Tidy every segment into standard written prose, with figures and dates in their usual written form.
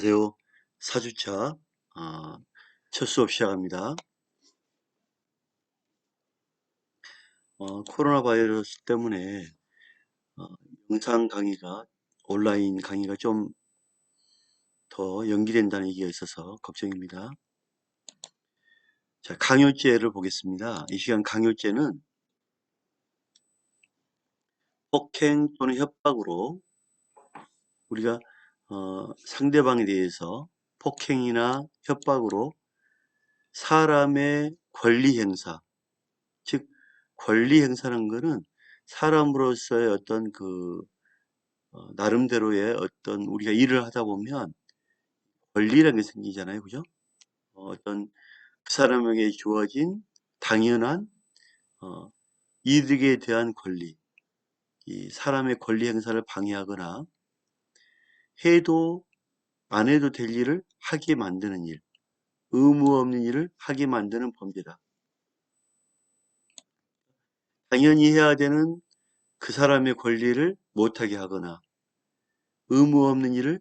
안녕하세요. 4주차 첫 수업 시작합니다. 코로나 바이러스 때문에 어, 영상 강의가 온라인 강의가 좀 더 연기된다는 얘기가 있어서 걱정입니다. 자, 강요죄를 보겠습니다. 이 시간 강요죄는 폭행 또는 협박으로 우리가 상대방에 대해서 폭행이나 협박으로 사람의 권리 행사, 즉 권리 행사라는 것은 사람으로서의 어떤 나름대로의 어떤 우리가 일을 하다 보면 권리라는 게 생기잖아요. 그죠? 어떤 그 사람에게 주어진 당연한 어, 이득에 대한 권리, 이 사람의 권리 행사를 방해하거나 해도 안 해도 될 일을 하게 만드는 일, 의무 없는 일을 하게 만드는 범죄다. 당연히 해야 되는 그 사람의 권리를 못하게 하거나 의무 없는 일을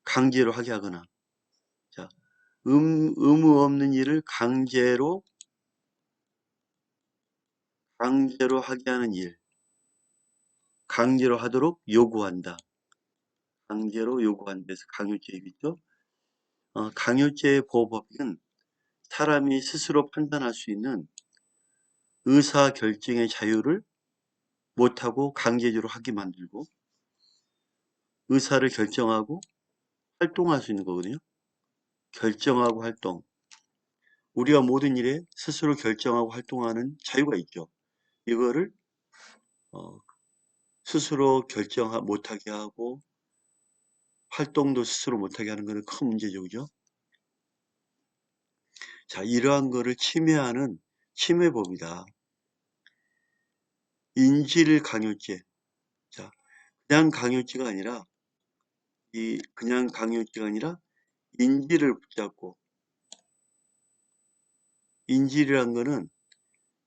강제로 하게 하거나, 자, 의무 없는 일을 강제로 하게 하는 일, 강제로 하도록 요구한다. 강제로 요구한다. 그래서 강요죄이겠죠. 강요죄의 보호법은 사람이 스스로 판단할 수 있는 의사결정의 자유를 못하고 강제적으로 하게 만들고 의사를 결정하고 활동할 수 있는 거거든요. 결정하고 활동. 우리가 모든 일에 스스로 결정하고 활동하는 자유가 있죠. 이거를 어, 스스로 결정 못하게 하고 활동도 스스로 못하게 하는 것은 큰 문제죠. 그죠? 자, 이러한 거를 침해하는 침해법이다. 인질 강요죄. 자, 그냥 강요죄가 아니라 그냥 강요죄가 아니라 인질을 붙잡고 인질이란 거는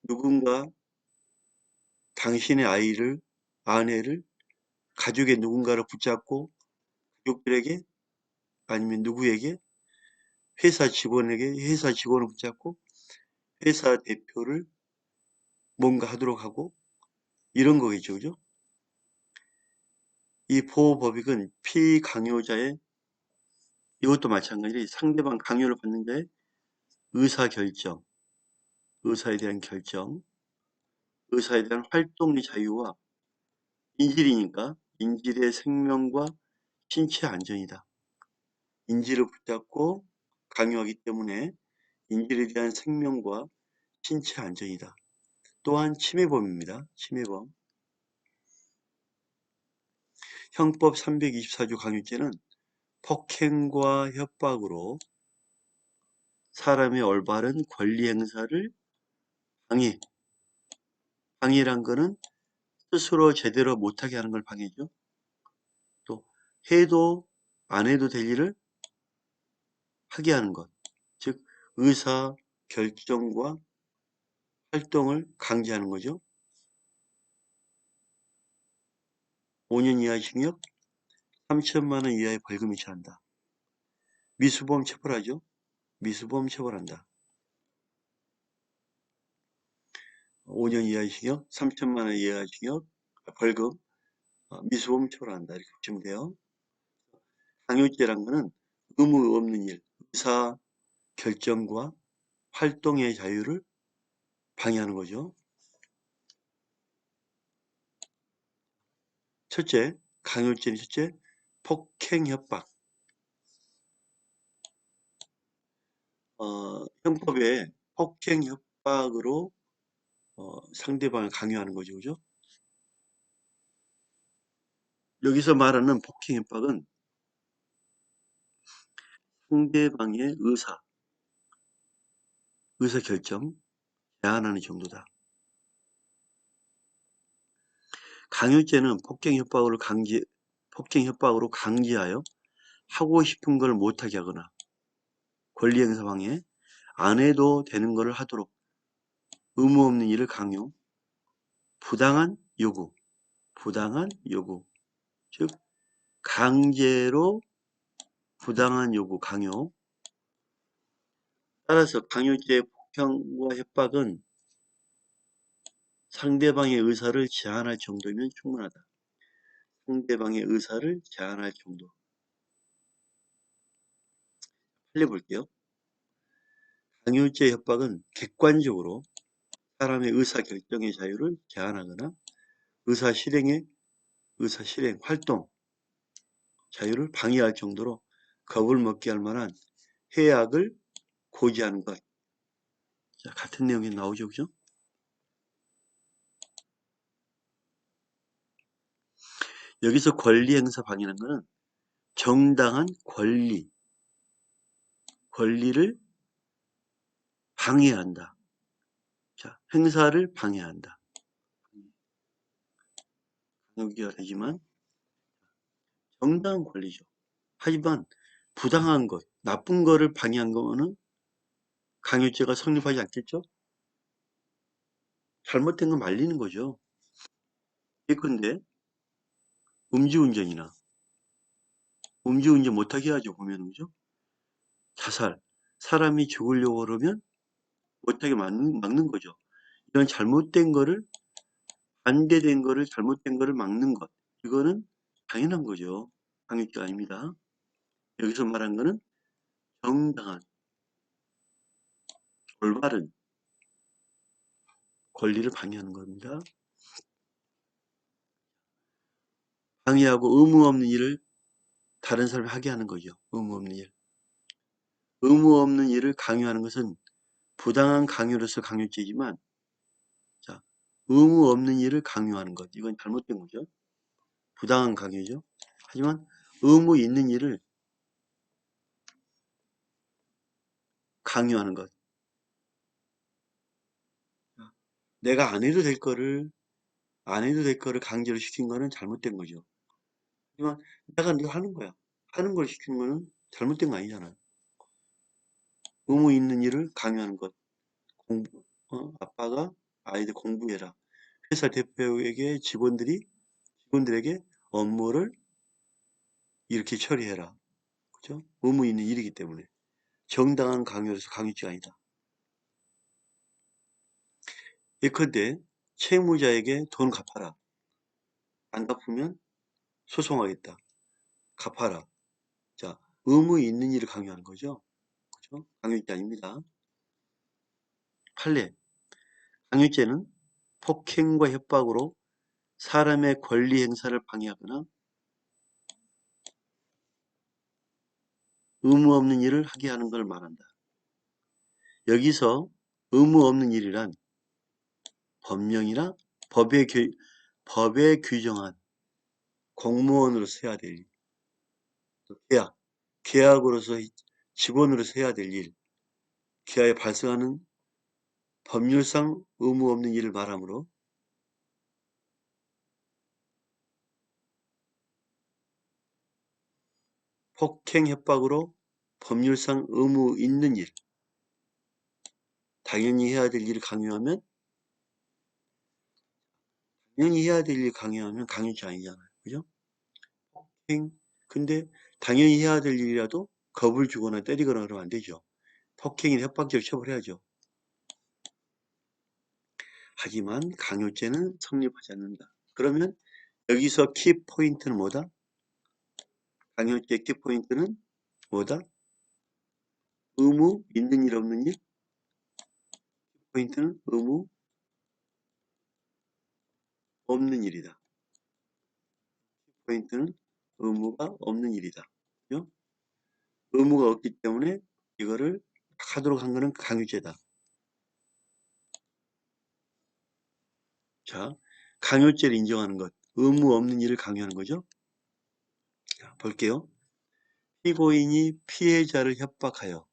누군가 당신의 아내를 가족의 누군가를 붙잡고 가족들에게 아니면 누구에게 회사 직원을 붙잡고 회사 대표를 뭔가 하도록 하고 이런 거겠죠. 그죠? 이 보호법익은 피강요자의 이것도 마찬가지로 상대방 강요를 받는 자의 의사결정, 의사에 대한 결정, 의사에 대한 활동의 자유와 인질이니까 인질의 생명과 신체 안전이다. 인질을 붙잡고 강요하기 때문에 인질에 대한 생명과 신체 안전이다. 또한 침해범입니다. 침해범. 형법 324조 강요죄는 폭행과 협박으로 사람의 올바른 권리 행사를 방해란 거는 스스로 제대로 못하게 하는 걸 방해죠. 또 해도 안 해도 될 일을 하게 하는 것. 즉 의사 결정과 활동을 강제하는 거죠. 5년 이하 징역, 3천만 원 이하의 벌금이 처한다. 미수범 처벌하죠. 미수범 처벌한다. 5년 이하의 징역, 3천만 원 이하의 징역, 벌금, 미수범 처벌한다. 이렇게 보시면 돼요. 강요죄란 거는 의무 없는 일, 의사 결정과 활동의 자유를 방해하는 거죠. 첫째, 강요죄는 첫째, 폭행 협박. 형법에 폭행 협박으로 상대방을 강요하는 거죠. 그죠? 여기서 말하는 폭행 협박은 상대방의 의사결정, 제한하는 정도다. 강요죄는 폭행 협박으로 강제하여 하고 싶은 걸 못하게 하거나 권리 행사 방해, 안 해도 되는 것을 하도록 의무 없는 일을 강요, 부당한 요구, 즉 강제로 부당한 요구, 강요. 따라서 강요죄의 폭행과 협박은 상대방의 의사를 제한할 정도면 충분하다. 상대방의 의사를 제한할 정도. 살려볼게요. 강요죄 협박은 객관적으로 사람의 의사결정의 자유를 제한하거나 의사실행, 활동, 자유를 방해할 정도로 겁을 먹게 할 만한 해악을 고지하는 것. 자, 같은 내용이 나오죠, 그죠? 여기서 권리 행사 방해하는 것은 정당한 권리를 방해한다. 자, 행사를 방해한다. 강요가 되지만 정당한 권리죠. 하지만 부당한 것, 나쁜 거를 방해한 거는 강요죄가 성립하지 않겠죠? 잘못된 거 말리는 거죠. 예컨대 음주운전이나 음주운전 못하게 하죠. 보면 그죠? 자살, 사람이 죽으려고 그러면 못하게 막는 거죠. 이런 잘못된 거를 반대된 거를 잘못된 거를 막는 것. 이거는 당연한 거죠. 강요죄가 아닙니다. 여기서 말한 거는 정당한 올바른 권리를 방해하는 겁니다. 방해하고 의무 없는 일을 다른 사람이 하게 하는 거죠. 의무 없는 일. 의무 없는 일을 강요하는 것은 부당한 강요로서 강요죄지만, 자, 의무 없는 일을 강요하는 것. 이건 잘못된 거죠. 부당한 강요죠. 하지만 의무 있는 일을 강요하는 것. 내가 안 해도 될 거를 강제로 시킨 거는 잘못된 거죠. 하지만 내가 늘 하는 거야. 하는 걸 시킨 거는 잘못된 거 아니잖아요. 의무 있는 일을 강요하는 것. 아빠가 아이들 공부해라. 회사 대표에게 직원들에게 업무를 이렇게 처리해라. 그죠? 의무 있는 일이기 때문에. 정당한 강요로서 강요죄가 아니다. 예컨대 채무자에게 돈 갚아라. 안 갚으면 소송하겠다. 갚아라. 자, 의무 있는 일을 강요하는 거죠. 그죠? 강요죄 아닙니다. 판례. 강요죄는 폭행과 협박으로 사람의 권리 행사를 방해하거나 의무 없는 일을 하게 하는 걸 말한다. 여기서 의무 없는 일이란 법령이나 법에, 법에 규정한 공무원으로서 해야 될 일, 계약으로서 직원으로서 해야 될 일, 계약에 발생하는 법률상 의무 없는 일을 말하므로 폭행, 협박으로 법률상 의무 있는 일, 당연히 해야 될 일을 강요하면 강요죄 아니잖아요. 그죠? 근데 당연히 해야 될 일이라도 겁을 주거나 때리거나 그러면 안 되죠. 폭행이나 협박죄를 처벌해야죠. 하지만 강요죄는 성립하지 않는다. 그러면 여기서 키포인트는 뭐다? 강요죄 키포인트는 뭐다? 의무 있는 일 없는 일? 포인트는 의무 없는 일이다. 포인트는 의무가 없는 일이다. 그죠? 의무가 없기 때문에 이거를 하도록 한 거는 강요죄다. 자, 강요죄를 인정하는 것. 의무 없는 일을 강요하는 거죠. 자, 볼게요. 피고인이 피해자를 협박하여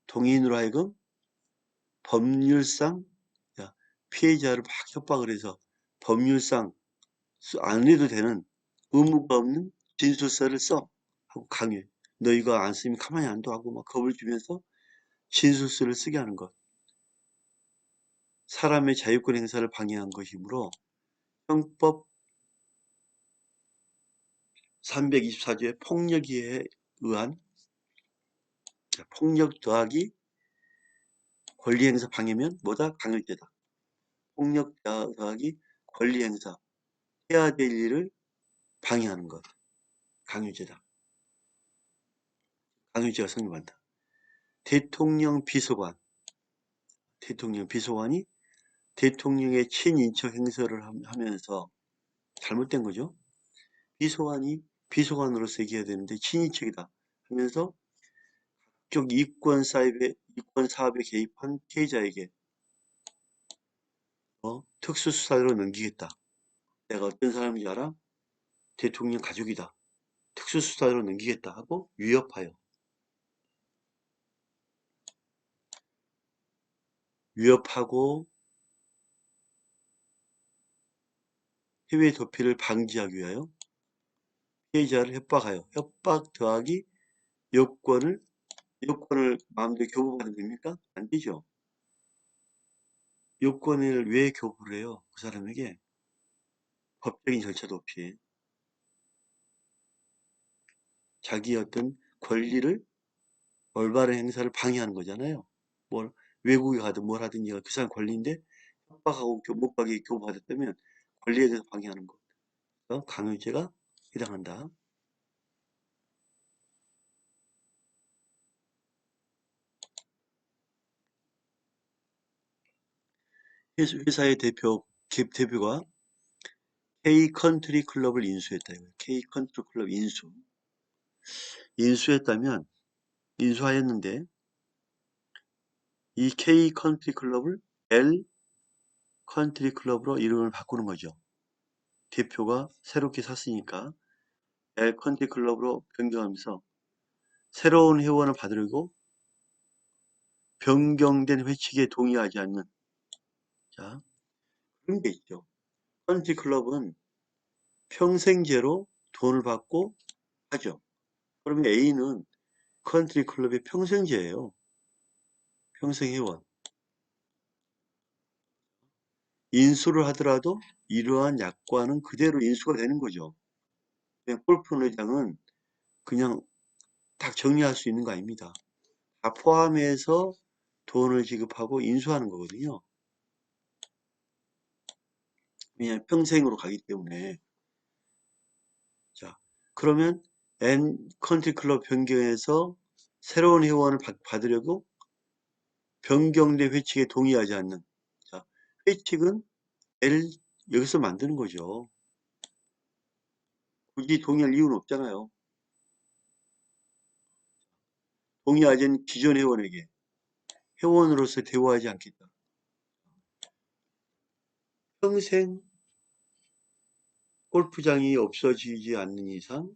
동의인으로 하여금 법률상 피해자를 막 협박을 해서 법률상 안 해도 되는 의무가 없는 진술서를 써 하고 강요해. 너 이거 안 쓰면 가만히 안 둬 하고 막 겁을 주면서 진술서를 쓰게 하는 것. 사람의 자유권 행사를 방해한 것이므로 형법 324조의 폭력에 의한 폭력 더하기 권리행사 방해면 뭐다? 강요죄다. 폭력 더하기 권리행사 해야 될 일을 방해하는 것. 강요죄다. 강요죄가 성립한다. 대통령 비서관. 대통령 비서관이 대통령의 친인척 행세를 하면서 잘못된 거죠. 비서관이 비서관으로서 얘기해야 되는데 친인척이다 하면서 쪽 이권 사업에 개입한 피해자에게 특수수사로 넘기겠다. 내가 어떤 사람인지 알아? 대통령 가족이다. 특수수사로 넘기겠다 하고 위협하여. 위협하고 해외 도피를 방지하기 위하여 피해자를 협박하여. 협박 더하기 요건을 마음대로 교부받으면 됩니까? 안 되죠. 요건을 왜 교부를 해요? 그 사람에게 법적인 절차도 없이 자기의 어떤 권리를 올바른 행사를 방해하는 거잖아요. 뭘 외국에 가든 뭘 하든지 그 사람 권리인데 협박하고 못 가게 교부받았다면 권리에 대해서 방해하는 거. 강요죄가 해당한다. 회사의 대표가 K 컨트리 클럽을 인수했다. K 컨트리 클럽 인수했다면 인수하였는데 이 K 컨트리 클럽을 L 컨트리 클럽으로 이름을 바꾸는 거죠. 대표가 새롭게 샀으니까 L 컨트리 클럽으로 변경하면서 새로운 회원을 받으려고 변경된 회칙에 동의하지 않는 자 그런 게 있죠. 컨트리 클럽은 평생제로 돈을 받고 하죠. 그러면 A는 컨트리 클럽의 평생제예요. 평생 회원. 인수를 하더라도 이러한 약관은 그대로 인수가 되는 거죠. 그냥 골프 회장은 그냥 딱 정리할 수 있는 거 아닙니다. 다 포함해서 돈을 지급하고 인수하는 거거든요. 왜냐하면 평생으로 가기 때문에. 자, 그러면 N 컨트리 클럽 변경해서 새로운 회원을 받으려고 변경된 회칙에 동의하지 않는. 자, 회칙은 L 여기서 만드는 거죠. 굳이 동의할 이유는 없잖아요. 동의하지 않는 기존 회원에게 회원으로서 대우하지 않겠다. 평생 골프장이 없어지지 않는 이상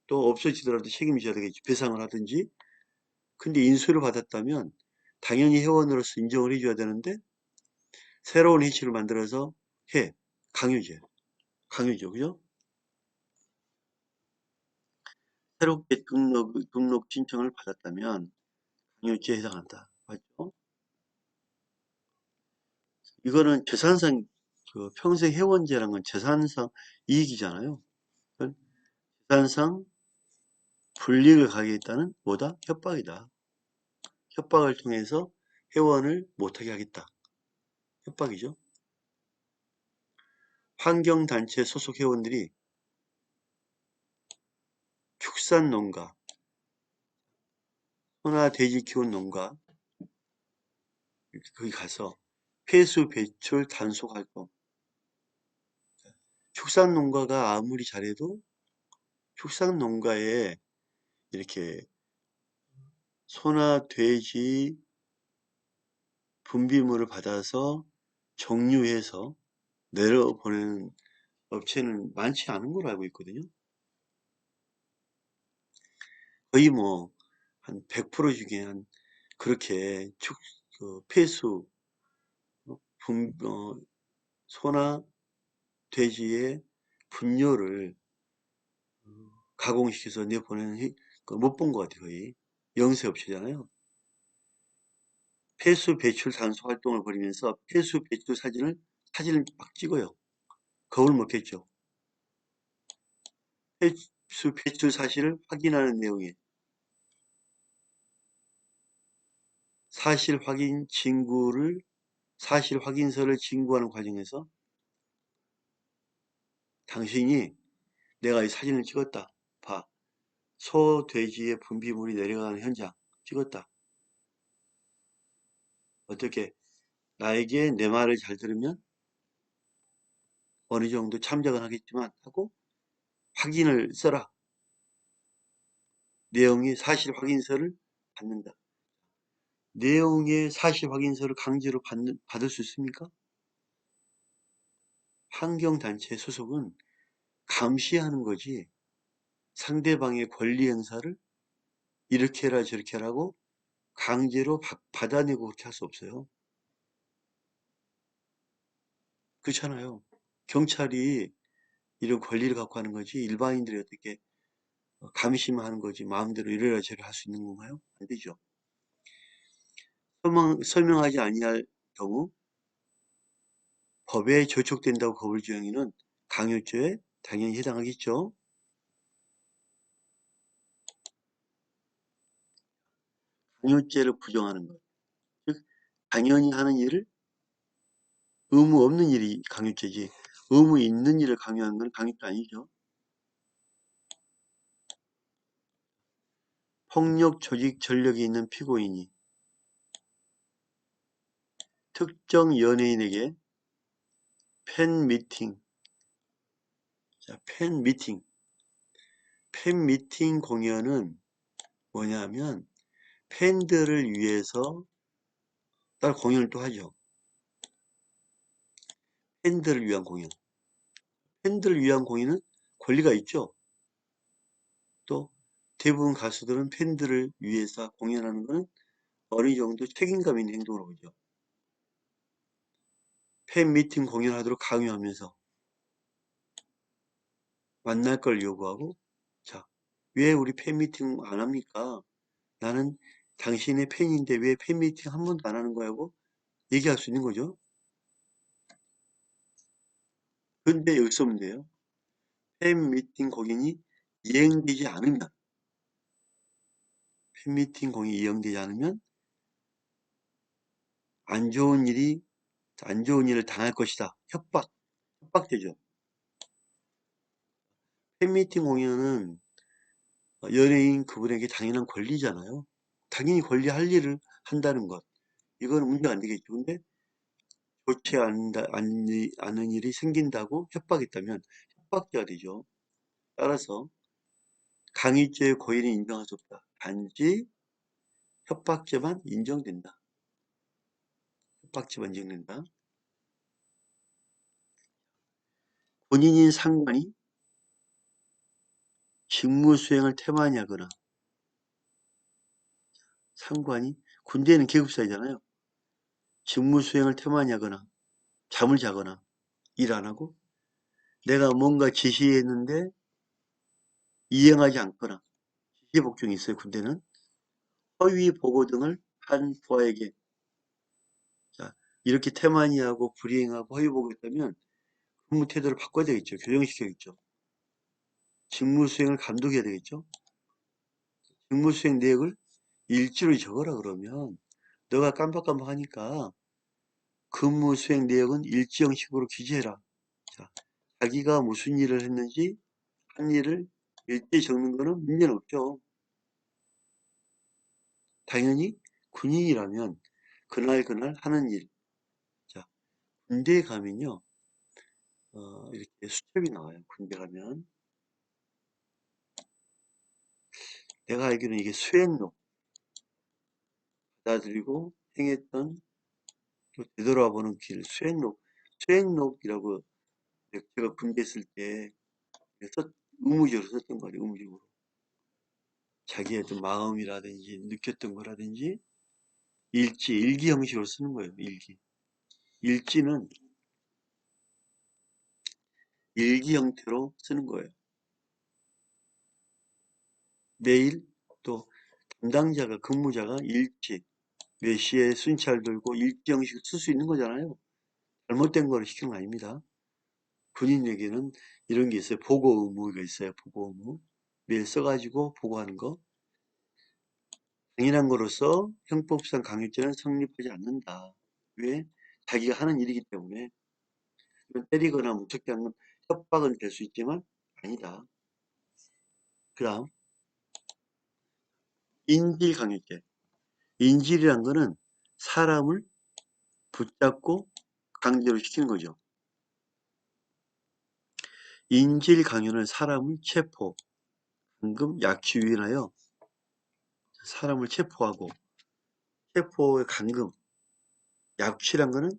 또 없어지더라도 책임져야 되겠지. 배상을 하든지. 근데 인수를 받았다면 당연히 회원으로서 인정을 해줘야 되는데 새로운 회칙을 만들어서 해. 강요죄. 강요죠. 그죠? 새롭게 등록 신청을 받았다면 강요죄에 해당한다. 맞죠? 이거는 재산상 그 평생 회원제라는 건 재산상 이익이잖아요. 재산상 불이익을 가하겠다는 뭐다? 협박이다. 협박을 통해서 회원을 못하게 하겠다. 협박이죠. 환경단체 소속 회원들이 축산농가, 소나 돼지 키운 농가 거기 가서 폐수 배출 단속 활동. 축산농가가 아무리 잘해도 축산농가에 이렇게 소나 돼지 분비물을 받아서 정류해서 내려보내는 업체는 많지 않은 걸로 알고 있거든요. 거의 뭐 한 100% 중에 한 그렇게 그 폐수 소나 돼지의 분뇨를 가공시켜서 내보내는 못 본 것 같아요. 거의 영세업체잖아요. 폐수 배출 단속 활동을 벌이면서 폐수 배출 사진을 막 찍어요. 겁을 먹겠죠. 입수 배출 사실을 확인하는 내용이에요. 사실 확인서를 진구하는 과정에서 당신이 내가 이 사진을 찍었다. 봐. 소, 돼지의 분비물이 내려가는 현장 찍었다. 어떻게 나에게 내 말을 잘 들으면 어느 정도 참작은 하겠지만 하고 확인을 써라. 내용의 사실 확인서를 받는다. 내용의 사실 확인서를 강제로 받을 수 있습니까? 환경단체 소속은 감시하는 거지 상대방의 권리 행사를 이렇게 해라 저렇게 하라고 강제로 받아내고 그렇게 할 수 없어요. 그렇잖아요. 경찰이 이런 권리를 갖고 하는 거지 일반인들이 어떻게 감시만 하는 거지 마음대로 이래라 저래라 할 수 있는 건가요? 안 되죠. 설명하지 아니할 경우 법에 저촉된다고 거부할 행위는 강요죄에 당연히 해당하겠죠. 강요죄를 부정하는 것. 즉 당연히 하는 일을 의무 없는 일이 강요죄지 의무 있는 일을 강요하는 건 강요죄 아니죠. 폭력 조직 전력이 있는 피고인이 특정 연예인에게 팬미팅, 팬미팅 공연은 뭐냐면 팬들을 위해서 따로 공연을 또 하죠. 팬들을 위한 공연. 팬들을 위한 공연은 권리가 있죠. 또 대부분 가수들은 팬들을 위해서 공연하는 것은 어느 정도 책임감 있는 행동으로 보죠. 팬미팅 공연하도록 강요하면서 만날 걸 요구하고 자, 왜 우리 팬미팅 안 합니까? 나는 당신의 팬인데 왜 팬미팅 한 번도 안 하는 거야고 얘기할 수 있는 거죠. 근데 여기서 문제예요. 팬미팅 공연이 이행되지 않으면 팬미팅 공연이 이행되지 않으면 안 좋은 일을 당할 것이다. 협박되죠. 팬미팅 공연은 연예인 그분에게 당연한 권리잖아요. 당연히 권리할 일을 한다는 것. 이거는 문제가 안 되겠죠. 근데 좋지 않은 일이 생긴다고 협박했다면 협박죄가 되죠. 따라서 강요죄의 고의는 인정할 수 없다. 단지 협박죄만 인정된다. 협박죄만 인정된다. 본인인 상관이 직무 수행을 태만히 하거나 상관이 군대에는 계급사이잖아요. 직무 수행을 태만히 하거나 잠을 자거나 일 안 하고 내가 뭔가 지시했는데 이행하지 않거나 지시 복종이 있어요. 군대는 허위 보고 등을 한 부하에게 자, 이렇게 태만히 하고 불이행하고 허위 보고 했다면 근무 태도를 바꿔야 되겠죠. 교정시켜야겠죠. 직무 수행을 감독해야 되겠죠. 직무 수행 내역을 일지로 적어라 그러면 너가 깜빡깜빡하니까 근무 수행 내역은 일지 형식으로 기재해라. 자, 자기가 무슨 일을 했는지 한 일을 일지에 적는 거는 문제는 없죠. 당연히 군인이라면 그날 하는 일. 자, 군대에 가면요. 이렇게 수첩이 나와요. 군대 가면. 내가 알기로는 이게 수행록 받아들이고 행했던 또 되돌아보는 길 수행록이라고 제가 군대 있을 때 의무적으로 썼던 거예요. 의무적으로. 자기의 어떤 마음이라든지 느꼈던 거라든지 일기 형식으로 쓰는 거예요. 일지는 일기 형태로 쓰는 거예요. 매일 또 담당자가 근무자가 일지 몇 시에 순찰 들고 일지 형식으로 쓸 수 있는 거잖아요. 잘못된 거를 시키는 거 아닙니다. 군인에게는 이런 게 있어요. 보고 의무가 있어요. 보고 의무. 매일 써가지고 보고하는 거. 당연한 거로서 형법상 강요죄는 성립하지 않는다. 왜? 자기가 하는 일이기 때문에. 때리거나 무턱대 하는 건 협박은 될 수 있지만 아니다. 그 다음 인질 강요죄. 인질이란 거는 사람을 붙잡고 강제로 시키는 거죠. 인질 강요는 사람을 체포, 감금, 약취 유인하여 사람을 체포하고, 체포의 감금, 약취란 거는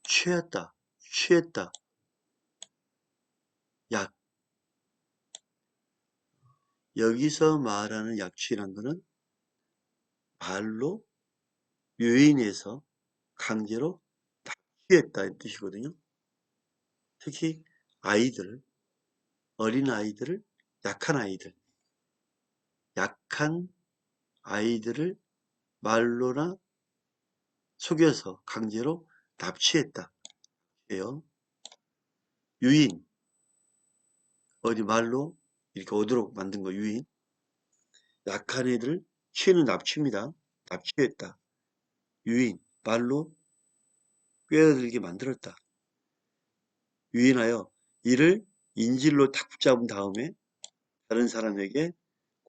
취했다, 취했다, 약. 여기서 말하는 약취란 거는 말로 유인해서 강제로 취했다는 뜻이거든요. 특히 아이들, 어린 아이들을, 약한 아이들을 말로나 속여서 강제로 납치했다. 예요. 유인, 어디 말로 이렇게 오도록 만든 거 유인. 약한 애들 취는 납치입니다. 납치했다. 유인, 말로 꿰어들게 만들었다. 유인하여 이를 인질로 탁 붙잡은 다음에 다른 사람에게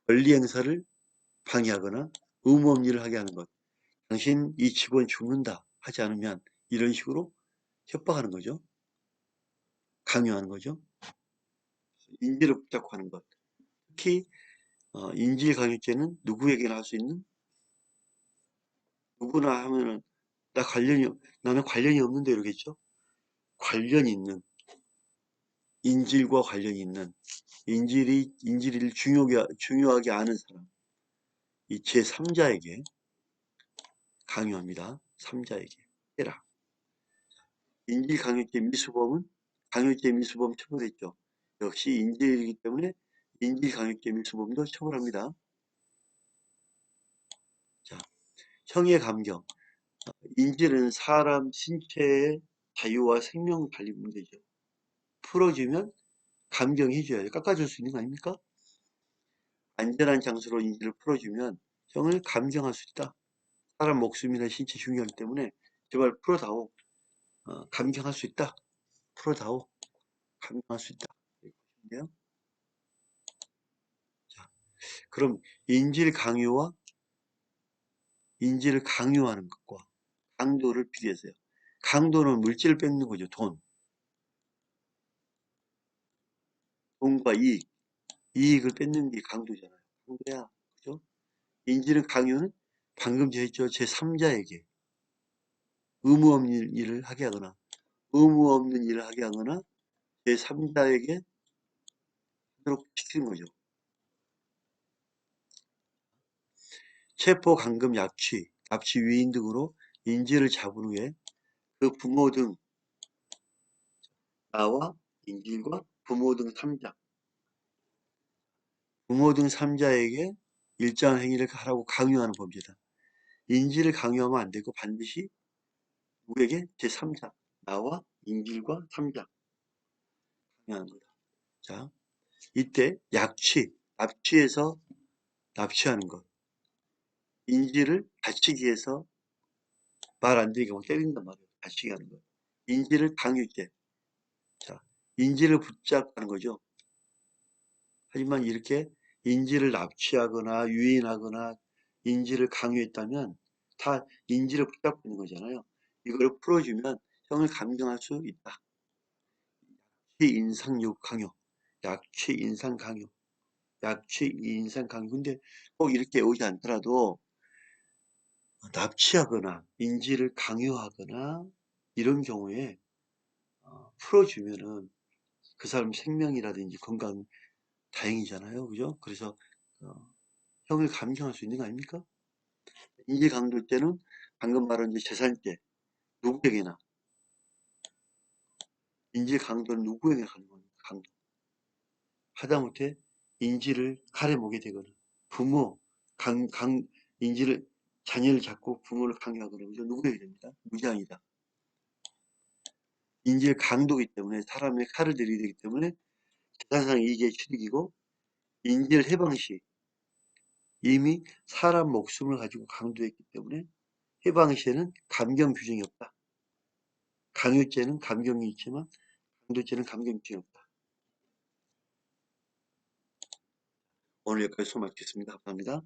권리 행사를 방해하거나 의무 없는 일을 하게 하는 것. 당신 이 직원 죽는다 하지 않으면 이런 식으로 협박하는 거죠. 강요하는 거죠. 인질을 붙잡고 하는 것. 특히 인질 강요죄는 누구에게나 할 수 있는, 누구나 하면은 나는 관련이 없는데 이러겠죠. 관련이 있는, 인질과 관련이 있는, 인질을 중요하게 아는 사람, 이 제3자에게 강요합니다. 3자에게 해라. 인질 강요죄 미수범 처벌했죠. 역시 인질이기 때문에 인질 강요죄 미수범도 처벌합니다. 자, 형의 감경. 인질은 사람 신체의 자유와 생명 관리 문제죠. 풀어주면 감경해줘야죠. 깎아줄 수 있는 거 아닙니까? 안전한 장소로 인질을 풀어주면 형을 감경할 수 있다. 사람 목숨이나 신체 중요하기 때문에 제발 풀어다오. 감경할 수 있다. 풀어다오. 감경할 수 있다. 이렇게 자, 그럼 인질을 강요하는 것과 강도를 비교해서요. 강도는 물질을 뺏는 거죠. 돈과 이익을 뺏는 게 강도잖아요. 강도야. 그죠? 인질은 강요는 방금 제했죠. 제3자에게 의무 없는 일을 하게 하거나 제3자에게 하도록 시키는 거죠. 체포, 감금, 약취, 납치, 위인 등으로 인질을 잡은 후에 그 부모 등 나와 인질과 부모 등 3자에게 일정한 행위를 하라고 강요하는 범죄다. 인질을 강요하면 안 되고 반드시 누구에게? 제3자, 나와 인질과 3자 강요하는 거다. 자, 이때 납치해서 납치하는 것, 인질을 다치기 위해서 말 안 되게 막 때린단 말이에요. 다치게 하는 것. 인질을 강요죄. 자, 인질을 붙잡는 거죠. 하지만 이렇게 인질을 납치하거나 유인하거나 인질을 강요했다면 다 인질을 붙잡고 있는 거잖아요. 이걸 풀어주면 형을 감경할 수 있다. 인상욕 강요, 약취 인상 강요, 약취 인상 강요. 근데 꼭 이렇게 오지 않더라도 납치하거나 인질을 강요하거나 이런 경우에 풀어주면은 그 사람 생명이라든지 건강 다행이잖아요. 그죠? 그래서 어, 형을 감경할 수 있는 거 아닙니까? 인질 강도 때는 방금 말한 이제 재산죄 누구에게나 인질 강도는 누구에게나 가는 겁니다. 강도. 하다못해 인질을 가려보게 되거나 부모 인질을 자녀를 잡고 부모를 강요하거나 그죠? 누구에게 됩니다. 무장이다. 인질 강도이기 때문에 사람의 칼을 들이대기 때문에 재산상 이익의 취득이고, 인질 해방 시 이미 사람 목숨을 가지고 강도했기 때문에 해방 시에는 감경 규정이 없다. 강요죄는 감경이 있지만 강도죄는 감경 규정이 없다. 오늘 여기까지 수고 마치겠습니다. 감사합니다.